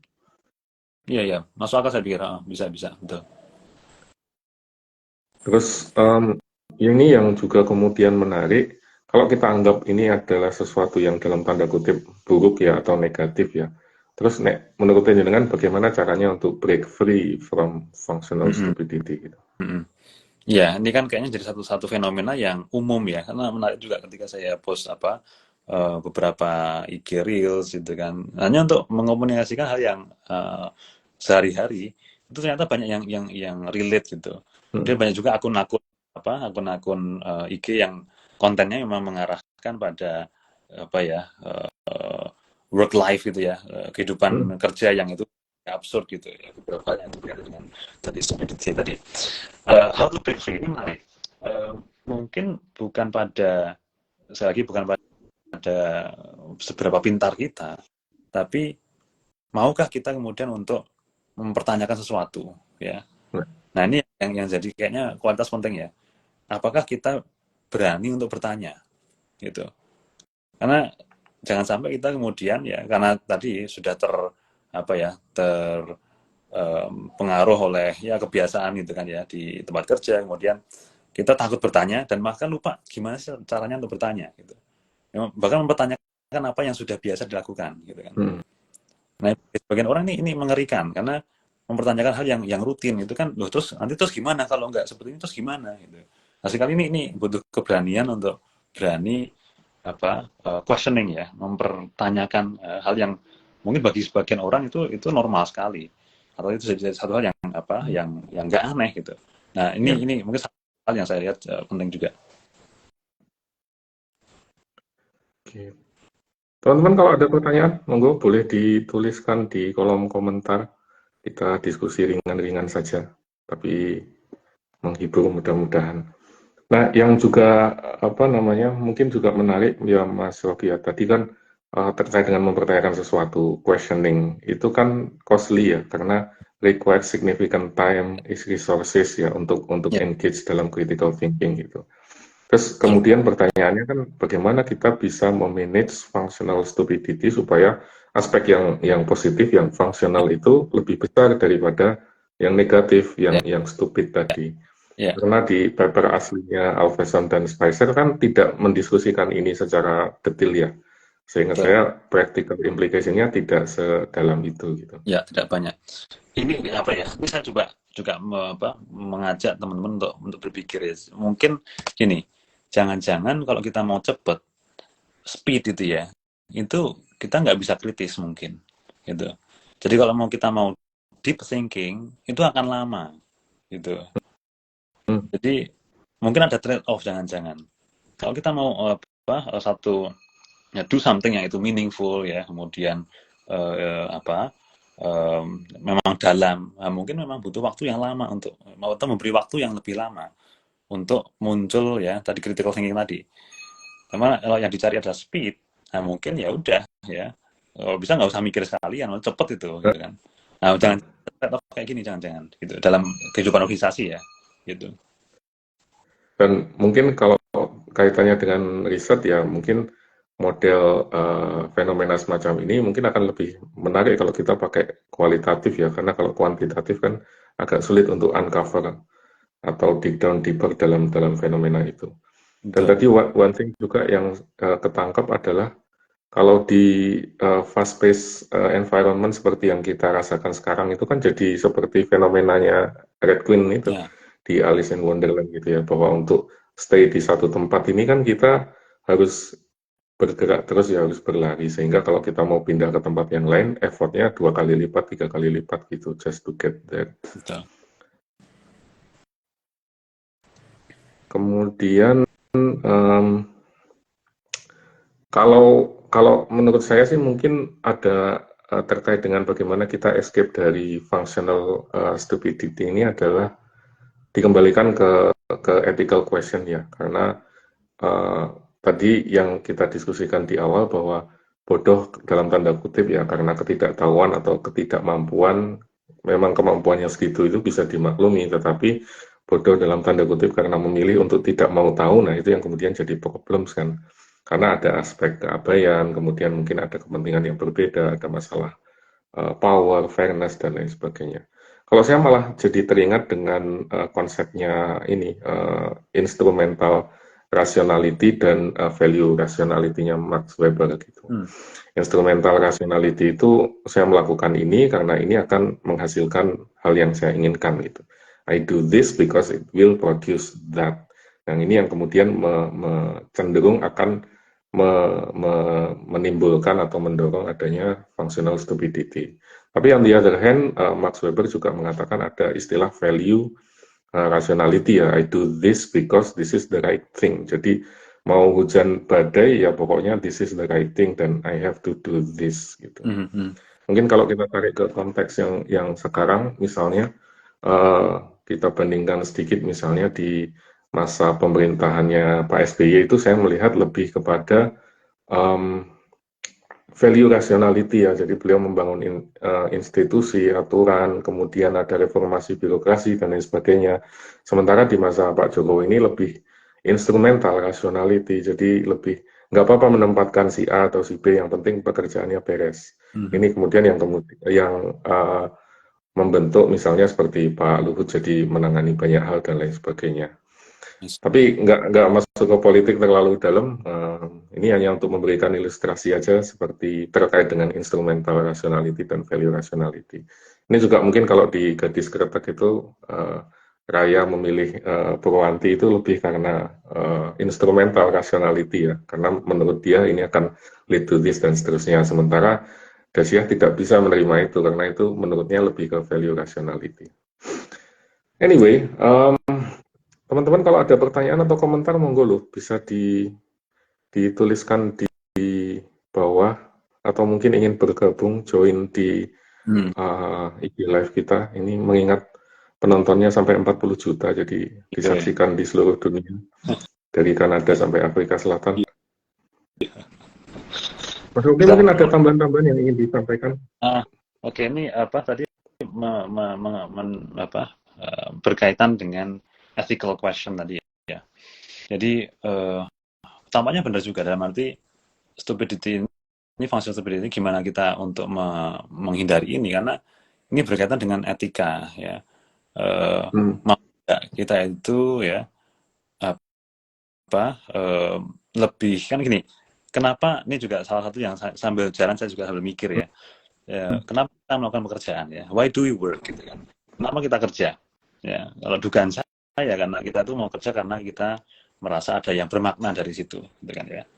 Speaker 1: Iya, masuk akal saya pikir, bisa, betul.
Speaker 2: Terus ini yang juga kemudian menarik, kalau kita anggap ini adalah sesuatu yang dalam tanda kutip buruk ya atau negatif ya, terus menurut jenengan bagaimana caranya untuk break free from functional
Speaker 1: Mm-mm,
Speaker 2: stupidity gitu?
Speaker 1: mm-mm. Ya, ini kan kayaknya jadi satu fenomena yang umum ya, karena menarik juga ketika saya post beberapa IG Reels gitu kan, hanya untuk mengkomunikasikan hal yang sehari-hari, itu ternyata banyak yang relate gitu.
Speaker 2: Hmm.
Speaker 1: Kemudian banyak juga akun-akun IG yang kontennya memang mengarahkan pada apa ya work life gitu ya,
Speaker 2: Hmm.
Speaker 1: kehidupan kerja yang itu absurd gitu ya, beberapa yang terkait dengan tadi stupidity tadi. How to break free ini menarik. Mungkin bukan pada, sekali lagi bukan pada seberapa pintar kita, tapi maukah kita kemudian untuk mempertanyakan sesuatu, ya.
Speaker 2: Nah,
Speaker 1: Nah ini yang jadi kayaknya kualitas penting ya. Apakah kita berani untuk bertanya, gitu? Karena jangan sampai kita kemudian ya, karena tadi sudah pengaruh oleh ya kebiasaan gitu kan ya di tempat kerja, kemudian kita takut bertanya dan bahkan lupa gimana sih caranya untuk bertanya gitu. Bahkan mempertanyakan apa yang sudah biasa dilakukan gitu kan.
Speaker 2: hmm.
Speaker 1: Nah, sebagian orang ini mengerikan karena mempertanyakan hal yang rutin itu kan, loh terus gimana kalau nggak seperti ini, terus gimana gitu. Nah, sekali ini butuh keberanian untuk berani questioning ya, mempertanyakan hal yang mungkin bagi sebagian orang itu normal sekali, atau itu jadi satu hal yang nggak aneh gitu. Nah,
Speaker 2: Ya.
Speaker 1: ini mungkin satu hal yang saya lihat penting juga.
Speaker 2: Oke. Teman-teman kalau ada pertanyaan, monggo boleh dituliskan di kolom komentar. Kita diskusi ringan-ringan saja, tapi menghibur mudah-mudahan. Nah, yang juga apa namanya, mungkin juga menarik ya Mas Rocky ya. Tadi kan terkait dengan mempertanyakan sesuatu, questioning itu kan costly ya, karena require significant time, is resources ya untuk
Speaker 1: Ya,
Speaker 2: engage dalam critical thinking gitu. Terus
Speaker 1: betul.
Speaker 2: kemudian pertanyaannya kan bagaimana kita bisa memanage functional stupidity supaya aspek yang positif, yang fungsional itu lebih besar daripada yang negatif,
Speaker 1: Ya,
Speaker 2: yang stupid tadi.
Speaker 1: ya,
Speaker 2: Karena di paper aslinya Alveson dan Spicer kan tidak mendiskusikan ini secara detail ya. Sehingga
Speaker 1: betul.
Speaker 2: saya practical implication-nya tidak sedalam itu gitu.
Speaker 1: Ya, tidak banyak. Ini apa ya? Ini saya coba juga mengajak teman-teman untuk berpikir ya. Mungkin gini, jangan-jangan kalau kita mau cepet, speed itu ya, itu kita nggak bisa kritis mungkin, gitu. Jadi kalau kita mau deep thinking, itu akan lama, gitu.
Speaker 2: Hmm.
Speaker 1: Jadi mungkin ada trade off jangan-jangan. Kalau kita mau do something yang itu meaningful ya, kemudian memang dalam, nah, mungkin memang butuh waktu yang lama untuk memberi waktu yang lebih lama untuk muncul ya tadi critical thinking tadi. Karena kalau yang dicari adalah speed, nah mungkin ya udah ya, kalau bisa nggak usah mikir sekalian, cepet itu gitu kan. Nah jangan kayak gini, jangan-jangan gitu dalam kehidupan organisasi ya, gitu.
Speaker 2: Dan mungkin kalau kaitannya dengan riset ya, mungkin model fenomena semacam ini mungkin akan lebih menarik kalau kita pakai kualitatif ya, karena kalau kuantitatif kan agak sulit untuk uncover atau dig down deeper dalam fenomena itu. Dan
Speaker 1: Betul.
Speaker 2: tadi one thing juga yang ketangkap adalah kalau di fast pace environment seperti yang kita rasakan sekarang itu kan jadi seperti fenomenanya Red Queen itu
Speaker 1: Ya,
Speaker 2: di Alice in Wonderland gitu ya, bahwa untuk stay di satu tempat ini kan kita harus bergerak terus ya, harus berlari, sehingga kalau kita mau pindah ke tempat yang lain effortnya 2 kali lipat 3 kali lipat gitu just to get there.
Speaker 1: betul.
Speaker 2: Kemudian em, kalau menurut saya sih mungkin ada terkait dengan bagaimana kita escape dari functional stupidity ini adalah dikembalikan ke ethical question ya, karena uh, tadi yang kita diskusikan di awal bahwa bodoh dalam tanda kutip ya karena ketidaktahuan atau ketidakmampuan, memang kemampuannya segitu itu bisa dimaklumi, tetapi bodoh dalam tanda kutip karena memilih untuk tidak mau tahu, nah itu yang kemudian jadi problem kan, karena ada aspek keabayan, kemudian mungkin ada kepentingan yang berbeda, ada masalah power, fairness, dan lain sebagainya. Kalau saya malah jadi teringat dengan konsepnya ini, instrumental rationality dan value rationality-nya Max Weber gitu. Instrumental rationality itu saya melakukan ini karena ini akan menghasilkan hal yang saya inginkan gitu. I do this because it will produce that. Yang ini yang kemudian cenderung akan menimbulkan atau mendorong adanya functional stupidity. Tapi on the other hand, Max Weber juga mengatakan ada istilah value rationality ya. I do this because this is the right thing. Jadi mau hujan badai ya pokoknya this is the right thing dan I have to do this gitu. Mungkin kalau kita tarik ke konteks yang sekarang misalnya kita bandingkan sedikit misalnya di masa pemerintahannya Pak SBY itu saya melihat lebih kepada value rationality ya, jadi beliau membangun institusi, aturan, kemudian ada reformasi birokrasi dan lain sebagainya. Sementara di masa Pak Jokowi ini lebih instrumental rationality, jadi lebih nggak apa-apa menempatkan si A atau si B, yang penting pekerjaannya beres. Ini kemudian yang membentuk misalnya seperti Pak Luhut jadi menangani banyak hal dan lain sebagainya. Tapi nggak masuk ke politik terlalu dalam. Ini hanya untuk memberikan ilustrasi aja seperti terkait dengan instrumental rationality dan value rationality. Ini juga mungkin kalau di Gadis Kretek itu Raya memilih Purwanti itu lebih karena instrumental rationality ya, karena menurut dia ini akan lead to this dan seterusnya. Sementara Dasyah tidak bisa menerima itu karena itu menurutnya lebih ke value rationality. Anyway. Teman-teman kalau ada pertanyaan atau komentar monggo loh bisa dituliskan di bawah atau mungkin ingin bergabung join di IG live kita ini mengingat penontonnya sampai 40 juta jadi disaksikan di seluruh dunia dari Kanada sampai Afrika Selatan. Mas Oki mungkin ada tambahan-tambahan yang ingin disampaikan.
Speaker 1: Oke, ini apa tadi berkaitan dengan ethical question tadi ya. Jadi tampaknya benar juga dalam arti stupidity ini functional stupidity gimana kita untuk menghindari ini karena ini berkaitan dengan etika ya. Kita itu ya lebih kan gini. Kenapa ini juga salah satu yang sambil jalan saya juga sambil mikir ya. Kenapa kita melakukan pekerjaan ya? Why do we work gitu kan? Kenapa kita kerja? Ya, kalau dugaan saya karena kita tuh mau kerja karena kita merasa ada yang bermakna dari situ, gitu kan ya.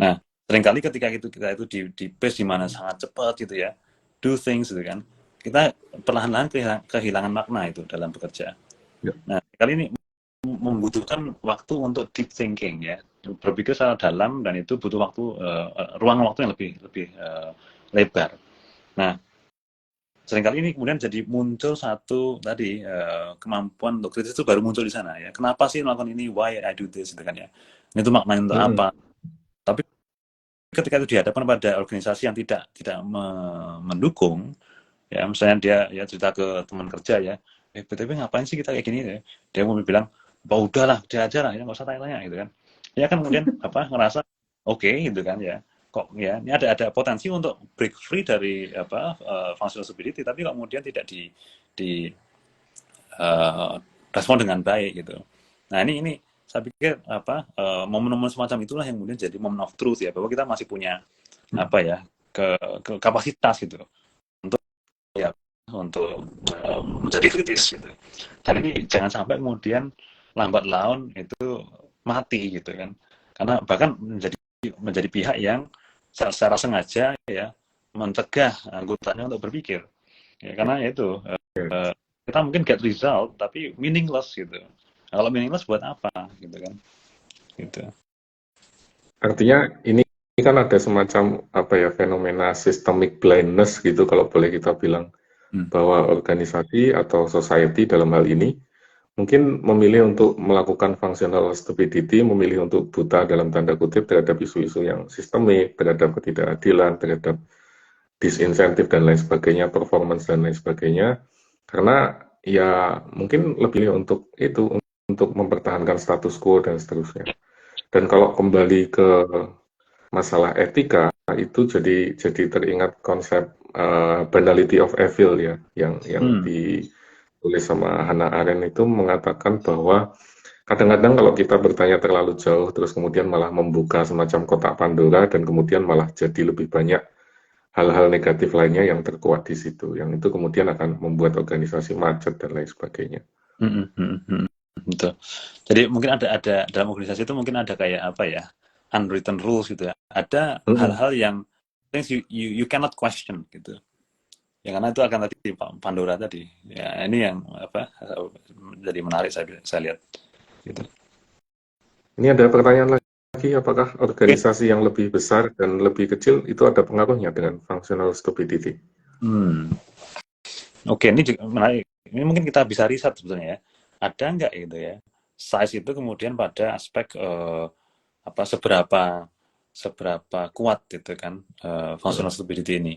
Speaker 1: Nah, seringkali ketika kita itu di base di mana sangat cepat gitu ya, do things gitu kan, kita perlahan-lahan kehilangan makna itu dalam bekerja. Nah, kali ini membutuhkan waktu untuk deep thinking ya, berpikir secara dalam dan itu butuh waktu ruang waktu yang lebih lebar. Nah, seringkali ini kemudian jadi muncul satu tadi kemampuan untuk kritis itu baru muncul di sana ya. Kenapa sih melakukan ini? Why I do this gitu kan ya. Ini tuh maknanya untuk apa? Tapi ketika itu dihadapkan pada organisasi yang tidak mendukung ya, misalnya dia ya cerita ke teman kerja ya, BTW ngapain sih kita kayak gini ya? Dia mau bilang, udahlah, dia aja lah, ya nggak usah tanya-tanya gitu kan. Ya kan kemudian ngerasa oke gitu kan ya. Kok ya ini ada potensi untuk break free dari functional stupidity tapi kemudian tidak di respon dengan baik gitu. Nah ini saya pikir momen-momen semacam itulah yang kemudian jadi moment of truth ya, bahwa kita masih punya ke kapasitas gitu untuk menjadi kritis gitu. Dan ini jangan sampai kemudian lambat laun itu mati gitu kan, karena bahkan menjadi pihak yang secara sengaja ya mencegah anggotanya untuk berpikir ya, karena itu kita mungkin get result tapi meaningless gitu. Nah, kalau meaningless buat apa gitu kan gitu.
Speaker 2: Artinya ini kan ada semacam fenomena systemic blindness gitu kalau boleh kita bilang, bahwa organisasi atau society dalam hal ini mungkin memilih untuk melakukan functional stupidity, memilih untuk buta dalam tanda kutip terhadap isu-isu yang sistemik, terhadap ketidakadilan, terhadap disinsentif dan lain sebagainya, performance dan lain sebagainya, karena ya mungkin lebih untuk itu, untuk mempertahankan status quo dan seterusnya. Dan kalau kembali ke masalah etika, itu jadi teringat konsep banality of evil ya, yang ditulis sama Hannah Arendt itu mengatakan bahwa kadang-kadang kalau kita bertanya terlalu jauh, terus kemudian malah membuka semacam kotak Pandora, dan kemudian malah jadi lebih banyak hal-hal negatif lainnya yang terkuat di situ, yang itu kemudian akan membuat organisasi macet dan lain sebagainya.
Speaker 1: Betul. Jadi mungkin ada dalam organisasi itu mungkin ada kayak apa ya, unwritten rules gitu ya. Ada hal-hal yang things you cannot question gitu. Ya karena itu akan tadi Pandora tadi. Ya ini yang apa jadi menarik saya lihat gitu.
Speaker 2: Ini ada pertanyaan lagi, apakah organisasi yang lebih besar dan lebih kecil itu ada pengaruhnya dengan functional stupidity?
Speaker 1: Oke, ini juga menarik. Ini mungkin kita bisa riset sebetulnya ya. Ada nggak gitu ya? Size itu kemudian pada aspek apa seberapa kuat gitu kan functional stupidity ini.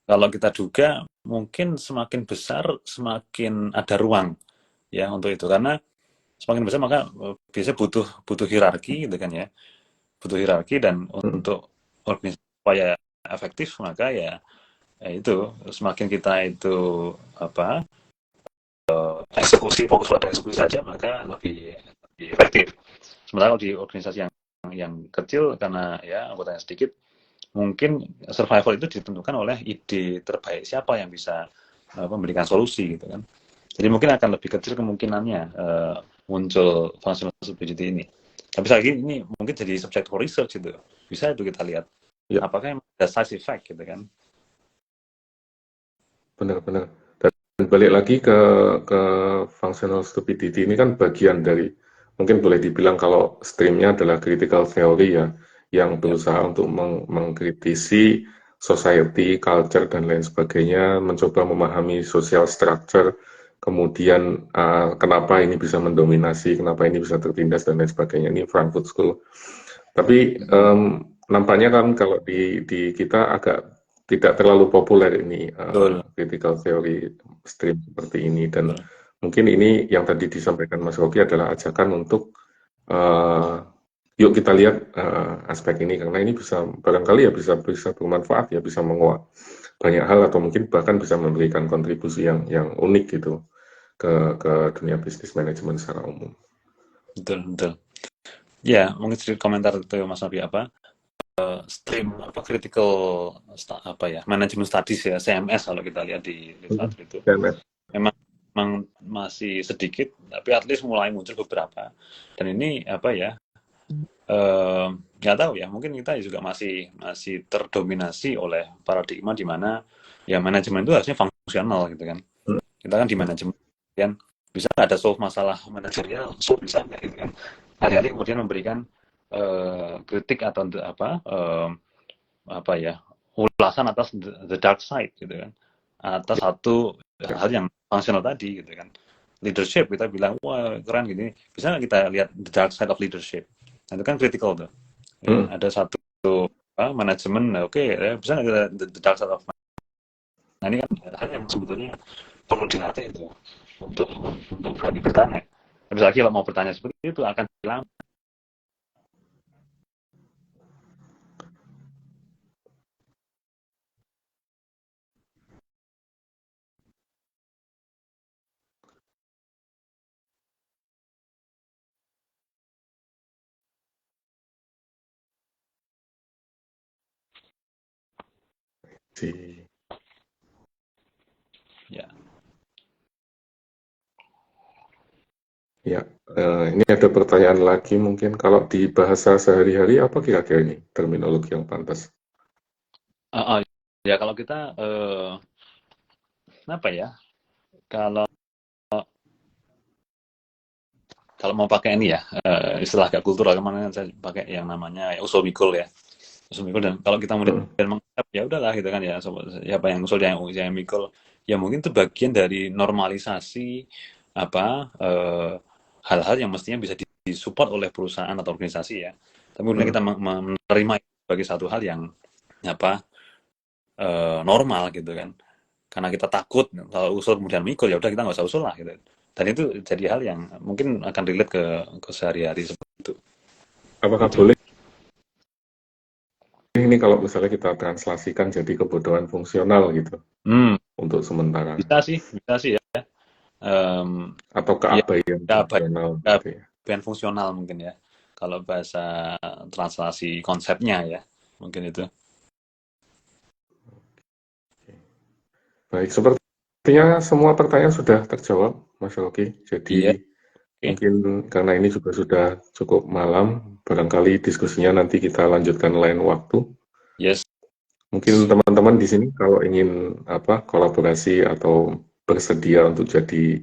Speaker 1: Kalau kita duga mungkin semakin besar semakin ada ruang ya untuk itu, karena semakin besar maka biasanya butuh hierarki gitu kan ya, butuh hierarki, dan untuk organisasi supaya efektif maka ya itu semakin kita itu apa eksekusi, fokus pada eksekusi saja maka lebih efektif. Sementara kalau di organisasi yang kecil karena ya anggotanya sedikit, mungkin survival itu ditentukan oleh ide terbaik siapa yang bisa memberikan solusi gitu kan. Jadi mungkin akan lebih kecil kemungkinannya muncul functional stupidity ini. Tapi lagi ini mungkin jadi subject for research itu. Bisa itu kita lihat. Ya. Apakah ada size effect gitu kan?
Speaker 2: Benar-benar. Dan balik lagi ke functional stupidity ini kan bagian dari, mungkin boleh dibilang kalau streamnya adalah critical theory ya, yang berusaha untuk mengkritisi society, culture, dan lain sebagainya, mencoba memahami social structure, kemudian kenapa ini bisa mendominasi, kenapa ini bisa tertindas, dan lain sebagainya. Ini Frankfurt School. Tapi nampaknya kan kalau di kita agak tidak terlalu populer ini critical theory stream seperti ini, dan mungkin ini yang tadi disampaikan Mas Rocky adalah ajakan untuk yuk kita lihat aspek ini, karena ini bisa barangkali ya bisa bermanfaat ya, bisa menguak banyak hal, atau mungkin bahkan bisa memberikan kontribusi yang unik gitu ke dunia bisnis manajemen secara umum.
Speaker 1: Betul. Ya, mungkin sedikit komentar itu Mas Nabi apa stream apa critical apa ya management studies ya, CMS kalau kita lihat di literatur itu memang masih sedikit, tapi at least mulai muncul beberapa, dan ini apa ya nggak tahu ya, mungkin kita juga masih terdominasi oleh paradigma di mana ya manajemen itu harusnya fungsional gitu kan. Kita kan di manajemen kan bisa ada solve masalah manajerial, solve bisa nggak gitu kan. Hari-hari kemudian memberikan kritik atau apa ya ulasan atas the dark side gitu kan, atas satu hal yang fungsional tadi gitu kan. Leadership kita bilang wah keren gini, bisa nggak kita lihat the dark side of leadership? Nah, itu kan critical tuh. Ya, ada satu manajemen, oke, ya, bisa nggak kita the dark side of nah ini kan hal yang sebetulnya perlu dilatih itu untuk berani bertanya. Tapi lagi kalau mau bertanya seperti itu akan lama.
Speaker 2: Ya, ini ada pertanyaan lagi, mungkin kalau di bahasa sehari-hari apa kira-kira ini terminologi yang pantas?
Speaker 1: Ya kalau kita apa ya, kalau mau pakai ini ya istilah agak kultural, kemana saya pakai yang namanya usul mikul ya, usul mikul. Dan kalau kita kemudian menganggap ya udahlah gitu kan ya, siapa yang usul yang mikul ya, mungkin itu bagian dari normalisasi apa hal-hal yang mestinya bisa disupport oleh perusahaan atau organisasi ya, tapi kemudian kita menerima sebagai satu hal yang apa normal gitu kan, karena kita takut kalau usul kemudian mikul ya udah kita nggak usah usul lah gitu. Dan itu jadi hal yang mungkin akan relate ke sehari-hari seperti itu.
Speaker 2: Apakah boleh ini kalau misalnya kita translasikan jadi kebodohan fungsional gitu untuk sementara?
Speaker 1: Bisa sih ya.
Speaker 2: Atau keabaian fungsional gitu ya.
Speaker 1: kelebihan fungsional mungkin ya. Kalau bahasa translasi konsepnya ya, mungkin itu.
Speaker 2: Baik, sepertinya semua pertanyaan sudah terjawab, Mas Rocky.
Speaker 1: Iya,
Speaker 2: Jadi
Speaker 1: oke.
Speaker 2: mungkin karena ini juga sudah cukup malam, barangkali diskusinya nanti kita lanjutkan lain waktu.
Speaker 1: Yes.
Speaker 2: Mungkin teman-teman di sini kalau ingin kolaborasi atau bersedia untuk jadi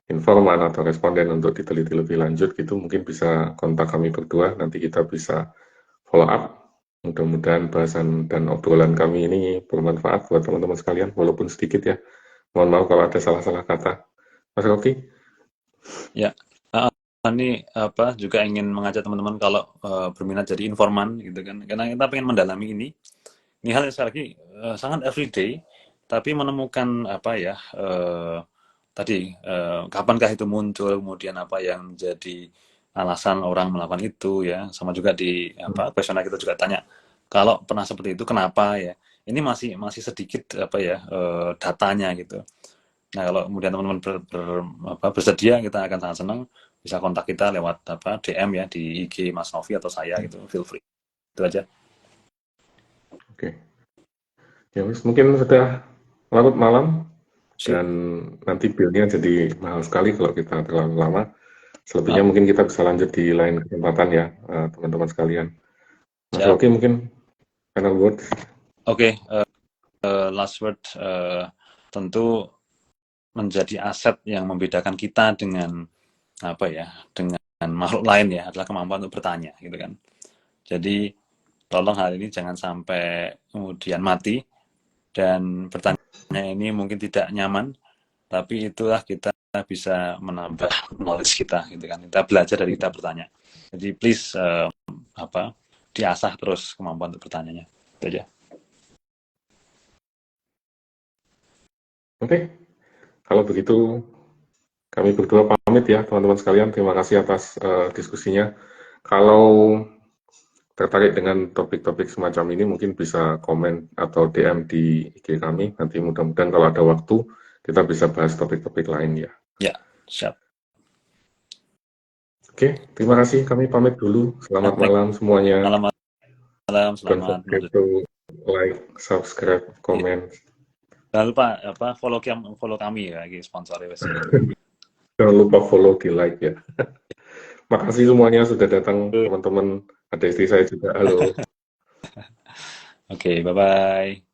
Speaker 2: informan atau responden untuk diteliti lebih lanjut gitu, mungkin bisa kontak kami berdua, nanti kita bisa follow up. Mudah-mudahan bahasan dan obrolan kami ini bermanfaat buat teman-teman sekalian, walaupun sedikit ya. Mohon maaf kalau ada salah-salah kata. Mas Rocky?
Speaker 1: Ya. Ini juga ingin mengajak teman-teman kalau berminat jadi informan gitu kan. Karena kita pengen mendalami ini. Ini hal yang sekali lagi sangat everyday, tapi menemukan tadi kapankah itu muncul, kemudian apa yang jadi alasan orang melakukan itu ya, sama juga di kuesioner kita juga tanya kalau pernah seperti itu kenapa ya. Ini masih sedikit datanya gitu. Nah, kalau kemudian teman-teman bersedia, kita akan sangat senang bisa kontak kita lewat DM ya di IG Mas Novi atau saya gitu, feel free. Itu aja.
Speaker 2: Oke. Ya, mungkin sudah larut malam
Speaker 1: Sip.
Speaker 2: dan nanti bilnya jadi mahal sekali kalau kita terlalu lama. Selebihnya
Speaker 1: Maaf.
Speaker 2: mungkin kita bisa lanjut di lain kesempatan ya, teman-teman sekalian. Mas
Speaker 1: Siap.
Speaker 2: Rocky mungkin final word.
Speaker 1: Oke, last word tentu menjadi aset yang membedakan kita dengan dengan makhluk lain ya adalah kemampuan untuk bertanya gitu kan. Jadi tolong hal ini jangan sampai kemudian mati, dan bertanya ini mungkin tidak nyaman, tapi itulah kita bisa menambah knowledge kita gitu kan. Kita belajar dari kita bertanya. Jadi please diasah terus kemampuan untuk bertanya. Itu aja.
Speaker 2: Oke, kalau begitu kami berdua pamit ya teman-teman sekalian. Terima kasih atas diskusinya. Kalau tertarik dengan topik-topik semacam ini mungkin bisa komen atau DM di IG kami. Nanti mudah-mudahan kalau ada waktu kita bisa bahas topik-topik lain ya.
Speaker 1: Ya, siap.
Speaker 2: Oke, terima kasih. Kami pamit dulu. Selamat malam semuanya.
Speaker 1: Malam,
Speaker 2: Don't
Speaker 1: selamat
Speaker 2: forget to like, subscribe, komen.
Speaker 1: Jangan lupa follow kami ya, sponsor WC.
Speaker 2: Jangan lupa follow, di like ya. Makasih semuanya sudah datang, teman-teman. Ada istri saya juga. Halo.
Speaker 1: Oke, bye-bye.